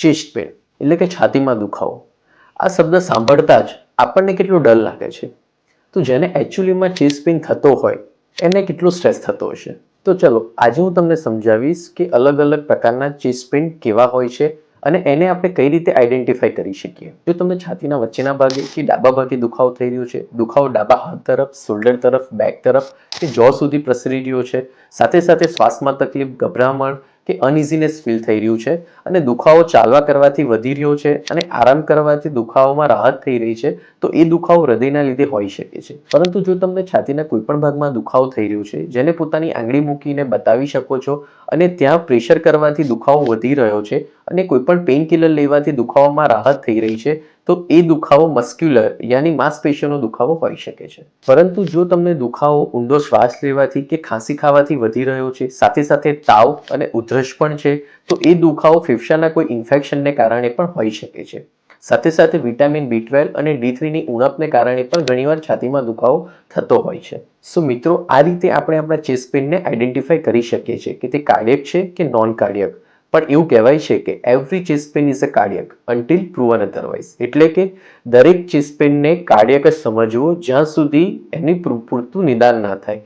Chest pen એટલે કે છાતીમાં દુખાવો. આ શબ્દ સાંભળતા જ આપણને કેટલો ડર લાગે છે. તો જેને એકચ્યુઅલીમાં ચેસ્ટ પેન થતો હોય એને કેટલો સ્ટ્રેસ થતો હશે. તો ચલો આજે હું તમને સમજાવીશ કે અલગ અલગ પ્રકારના ચેસ્ટ પેન કેવા હોય છે અને એને આપણે કઈ રીતે આઈડેન્ટિફાઈ કરી શકીએ. જો તમને છાતીના વચ્ચેના ભાગે કે ડાબા ભાગે દુખાવો થઈ રહ્યો છે, દુખાવો ડાબા હાથ તરફ, શોલ્ડર તરફ, બેક તરફ કે જો સુધી પ્રસરી રહ્યો છે, સાથે સાથે શ્વાસમાં તકલીફ, ગભરામણ કે અનઇઝીનેસ ફીલ થઈ રહ્યું છે અને દુખાવો ચાલવા કરવાથી વધી રહ્યો છે અને આરામ કરવાથી દુખાવામાં રાહત થઈ રહી છે, તો એ દુખાવો હૃદયના લીધે હોઈ શકે છે. પરંતુ જો તમને છાતીના કોઈ પણ ભાગમાં દુખાવો થઈ રહ્યો છે જેને પોતાની આંગળી મૂકીને બતાવી શકો છો અને ત્યાં પ્રેશર કરવાથી દુખાવો વધી રહ્યો છે અને કોઈ પણ પેઇન કિલર લેવાથી દુખાવામાં રાહત થઈ રહી છે, તો એ દુખાવો મસ્ક્યુલર યાની માંસપેશીઓનો દુખાવો હોઈ શકે છે. પરંતુ જો તમને દુખાવો ઊંડો શ્વાસ લેવાથી કે ખાંસી ખાવાથી વધી રહ્યો છે, સાથે સાથે તાવ અને ઉધરસ પણ છે, તો એ દુખાવો ફેફસાના કોઈ ઇન્ફેક્શનને કારણે પણ હોઈ શકે છે. સાથે સાથે વિટામિન B12 અને D3ની ઉણપને કારણે પણ ઘણીવાર છાતીમાં દુખાવો થતો હોય છે. સો મિત્રો, આ રીતે આપણે આપણા ચેસ્ટ પેનને આઈડેન્ટિફાઈ કરી શકીએ છીએ કે તે કાર્ડિયક છે કે નોન કાર્ડિયક. પણ એવું કહેવાય છે કે every chest pain is a cardiac until proven otherwise. એટલે કે દરેક ચેસ્ટ પેનને કાર્ડિયક જ સમજવો જ્યાં સુધી એની પૂરતું નિદાન ના થાય.